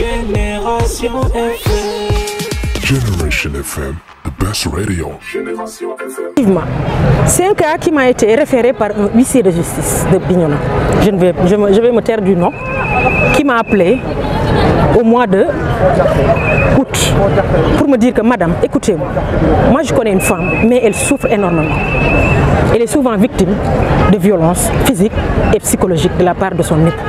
Génération FM. Generation FM, the best radio. C'est un cas qui m'a été référé par un huissier de justice de Bignona. Je vais me taire du nom, qui m'a appelé au mois de août pour me dire que madame, écoutez-moi, moi je connais une femme, mais elle souffre énormément. Elle est souvent victime de violences physiques et psychologiques de la part de son époux.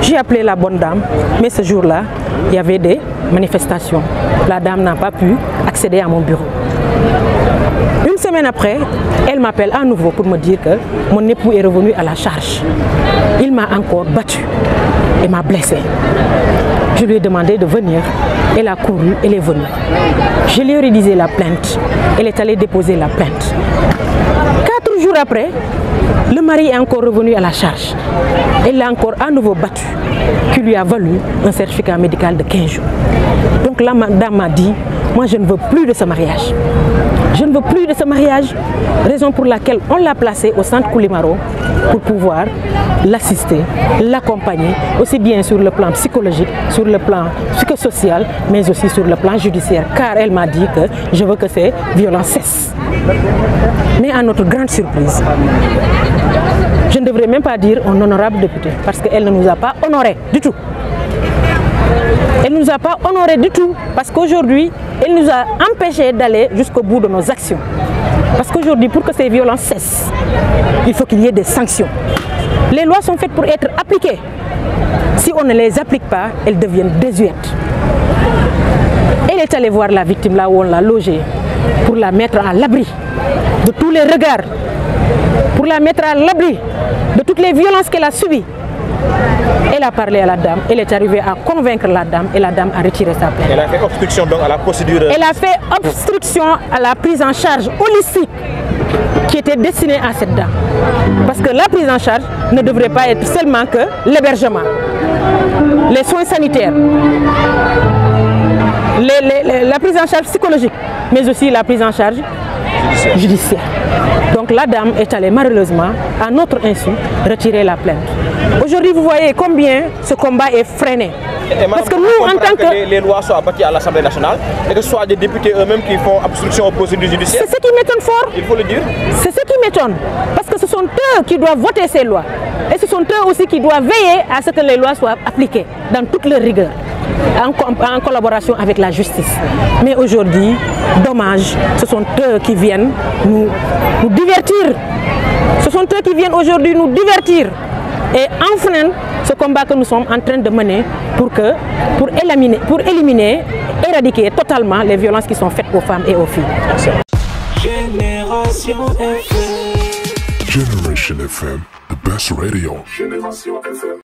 J'ai appelé la bonne dame, mais ce jour-là, il y avait des manifestations. La dame n'a pas pu accéder à mon bureau. Une semaine après, elle m'appelle à nouveau pour me dire que mon époux est revenu à la charge. Il m'a encore battu et m'a blessé. Je lui ai demandé de venir. Elle a couru, elle est venue. Je lui ai rédigé la plainte. Elle est allée déposer la plainte. 4 jours après, le mari est encore revenu à la charge. Elle l'a encore à nouveau battu, qui lui a valu un certificat médical de 15 jours. Donc la dame m'a dit, moi je ne veux plus de ce mariage. Je ne veux plus de ce mariage, raison pour laquelle on l'a placé au centre Koulimaro pour pouvoir l'assister, l'accompagner, aussi bien sur le plan psychologique, sur le plan psychosocial, mais aussi sur le plan judiciaire, car elle m'a dit que je veux que ces violences cessent. Mais à notre grande surprise, je ne devrais même pas dire un honorable député, parce qu'elle ne nous a pas honorés du tout. Elle ne nous a pas honorés du tout, parce qu'aujourd'hui, elle nous a empêchés d'aller jusqu'au bout de nos actions. Parce qu'aujourd'hui, pour que ces violences cessent, il faut qu'il y ait des sanctions. Les lois sont faites pour être appliquées. Si on ne les applique pas, elles deviennent désuètes. Elle est allée voir la victime là où on l'a logée, pour la mettre à l'abri de tous les regards, pour la mettre à l'abri de toutes les violences qu'elle a subies. Elle a parlé à la dame, elle est arrivée à convaincre la dame et la dame a retiré sa plainte. Elle a fait obstruction donc à la procédure. Elle a fait obstruction à la prise en charge holistique qui était destinée à cette dame. Parce que la prise en charge ne devrait pas être seulement que l'hébergement, les soins sanitaires, la prise en charge psychologique, mais aussi la prise en charge judiciaire. Donc la dame est allée malheureusement, à notre insu, retirer la plainte. Aujourd'hui, vous voyez combien ce combat est freiné. Parce que nous, en tant que... les lois soient abattues à l'Assemblée nationale et que ce soit des députés eux-mêmes qui font obstruction aux procédures judiciaires. C'est ce qui m'étonne fort. Il faut le dire. C'est ce qui m'étonne. Parce que ce sont eux qui doivent voter ces lois. Et ce sont eux aussi qui doivent veiller à ce que les lois soient appliquées dans toute leur rigueur, en collaboration avec la justice. Mais aujourd'hui, dommage, ce sont eux qui viennent nous divertir. Ce sont eux qui viennent aujourd'hui nous divertir et enfreindre ce combat que nous sommes en train de mener pour éliminer, éradiquer totalement les violences qui sont faites aux femmes et aux filles. Génération FM. Generation FM, the best radio. Génération FM.